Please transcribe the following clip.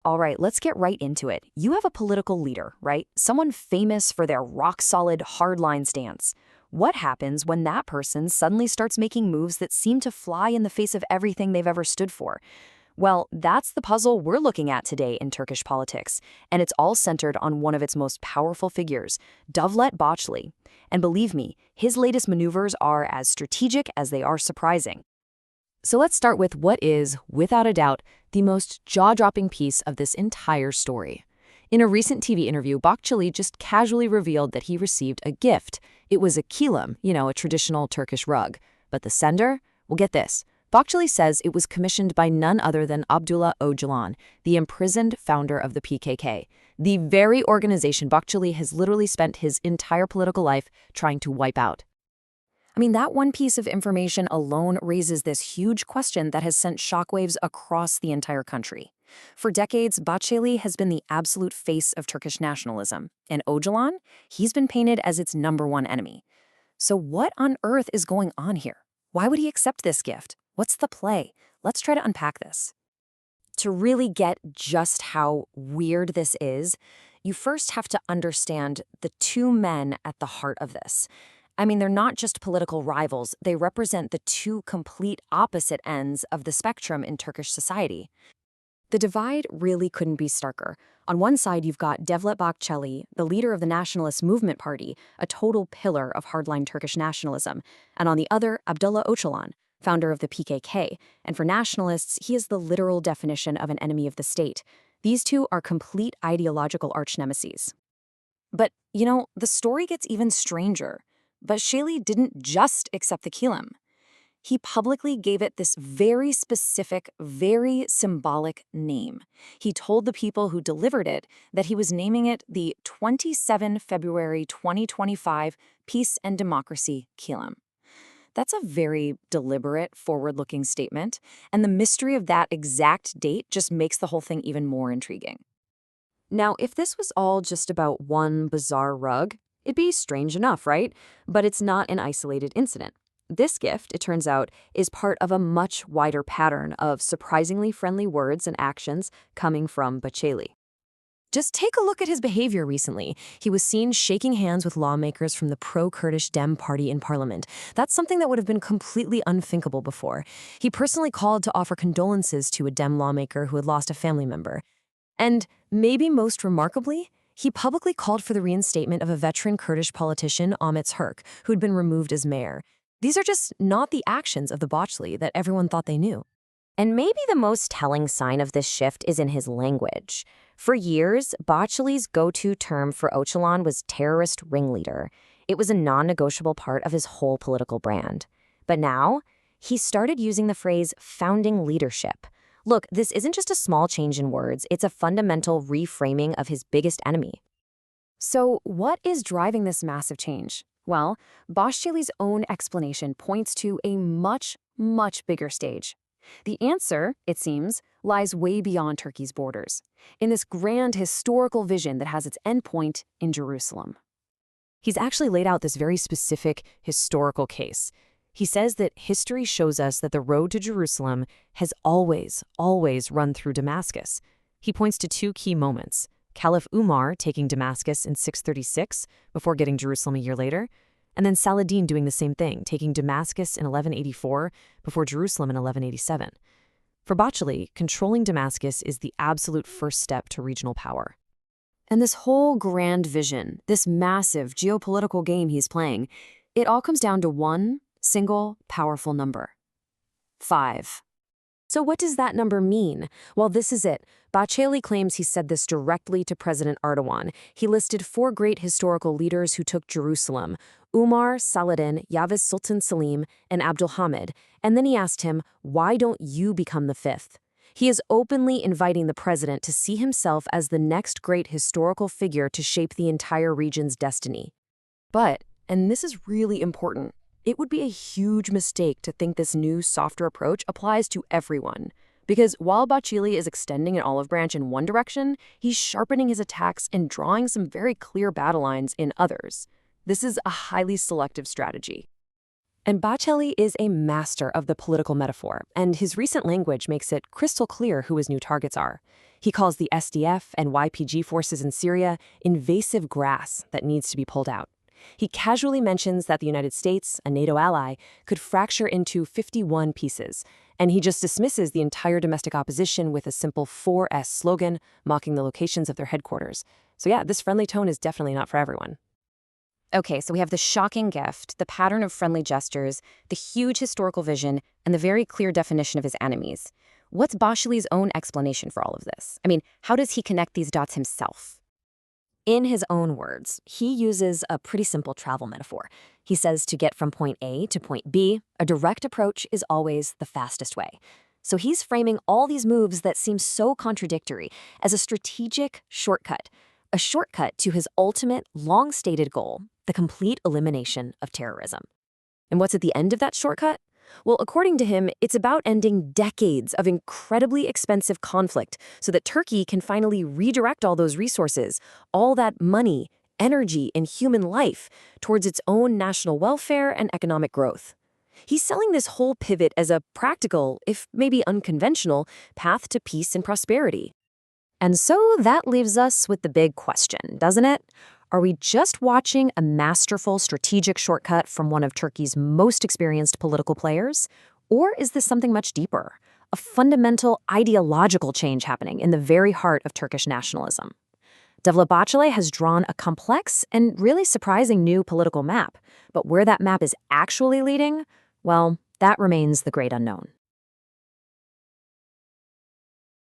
All right, let's get right into it. You have a political leader, right? Someone famous for their rock-solid, hardline stance. What happens when that person suddenly starts making moves that seem to fly in the face of everything they've ever stood for? Well, that's the puzzle we're looking at today in Turkish politics, and it's all centered on one of its most powerful figures, Devlet Bahçeli. And believe me, his latest maneuvers are as strategic as they are surprising. So let's start with what is, without a doubt, the most jaw-dropping piece of this entire story. In a recent TV interview, Bahçeli just casually revealed that he received a gift. It was a kilim, a traditional Turkish rug. But the sender? Well, get this. Bahçeli says it was commissioned by none other than Abdullah Öcalan, the imprisoned founder of the PKK, the very organization Bahçeli has literally spent his entire political life trying to wipe out. I mean, that one piece of information alone raises this huge question that has sent shockwaves across the entire country. For decades, Bahçeli has been the absolute face of Turkish nationalism, and Öcalan, he's been painted as its #1 enemy. So what on earth is going on here? Why would he accept this gift? What's the play? Let's try to unpack this. To really get just how weird this is, you first have to understand the two men at the heart of this. I mean, they're not just political rivals, they represent the two complete opposite ends of the spectrum in Turkish society. The divide really couldn't be starker. On one side, you've got Devlet Bahçeli, the leader of the Nationalist Movement Party, a total pillar of hardline Turkish nationalism, and on the other, Abdullah Öcalan, founder of the PKK, and for nationalists, he is the literal definition of an enemy of the state. These two are complete ideological archnemeses. But, the story gets even stranger. Bahçeli didn't just accept the kilim. He publicly gave it this very specific, very symbolic name. He told the people who delivered it that he was naming it the 27 February 2025 Peace and Democracy kilim. That's a very deliberate, forward-looking statement, and the mystery of that exact date just makes the whole thing even more intriguing. Now, if this was all just about one bizarre rug, it'd be strange enough, right? But it's not an isolated incident. This gift, it turns out, is part of a much wider pattern of surprisingly friendly words and actions coming from Bahçeli. Just take a look at his behavior recently. He was seen shaking hands with lawmakers from the pro-Kurdish Dem party in parliament. That's something that would have been completely unthinkable before. He personally called to offer condolences to a Dem lawmaker who had lost a family member. And maybe most remarkably, he publicly called for the reinstatement of a veteran Kurdish politician, Ahmet Türk, who had been removed as mayor. These are just not the actions of the Bahçeli that everyone thought they knew. And maybe the most telling sign of this shift is in his language. For years, Bahçeli's go-to term for Öcalan was terrorist ringleader. It was a non-negotiable part of his whole political brand. But now, he started using the phrase founding leadership. Look, this isn't just a small change in words, it's a fundamental reframing of his biggest enemy. So what is driving this massive change? Well, Bahçeli's own explanation points to a much, much bigger stage. The answer, it seems, lies way beyond Turkey's borders, in this grand historical vision that has its endpoint in Jerusalem. He's actually laid out this very specific historical case. He says that history shows us that the road to Jerusalem has always run through Damascus. He points to two key moments: Caliph Umar taking Damascus in 636 before getting Jerusalem a year later, and then Saladin doing the same thing, taking Damascus in 1184 before Jerusalem in 1187. For Bahçeli, controlling Damascus is the absolute first step to regional power. And this whole grand vision, this massive geopolitical game he's playing, it all comes down to one single powerful number: 5. So what does that number mean? Well, this is it. Bahçeli claims he said this directly to President Erdoğan. He listed 4 great historical leaders who took Jerusalem: Umar, Saladin, Yavuz Sultan Selim, and Abdülhamid. And then he asked him, why don't you become the 5th? He is openly inviting the president to see himself as the next great historical figure to shape the entire region's destiny. But, and this is really important, it would be a huge mistake to think this new, softer approach applies to everyone. Because while Bahçeli is extending an olive branch in one direction, he's sharpening his attacks and drawing some very clear battle lines in others. This is a highly selective strategy. And Bahçeli is a master of the political metaphor, and his recent language makes it crystal clear who his new targets are. He calls the SDF and YPG forces in Syria invasive grass that needs to be pulled out. He casually mentions that the United States, a NATO ally, could fracture into 51 pieces, and he just dismisses the entire domestic opposition with a simple 4S slogan, mocking the locations of their headquarters. So yeah, this friendly tone is definitely not for everyone. Okay, so we have the shocking gift, the pattern of friendly gestures, the huge historical vision, and the very clear definition of his enemies. What's Bahçeli's own explanation for all of this? I mean, how does he connect these dots himself? In his own words, he uses a pretty simple travel metaphor. He says to get from point A to point B, a direct approach is always the fastest way. So he's framing all these moves that seem so contradictory as a strategic shortcut, a shortcut to his ultimate, long-stated goal, the complete elimination of terrorism. And what's at the end of that shortcut? Well, according to him, it's about ending decades of incredibly expensive conflict so that Turkey can finally redirect all those resources, all that money, energy, and human life towards its own national welfare and economic growth. He's selling this whole pivot as a practical, if maybe unconventional, path to peace and prosperity. And so that leaves us with the big question, doesn't it? Are we just watching a masterful strategic shortcut from one of Turkey's most experienced political players? Or is this something much deeper, a fundamental ideological change happening in the very heart of Turkish nationalism? Devlet Bahçeli has drawn a complex and really surprising new political map, but where that map is actually leading, well, that remains the great unknown.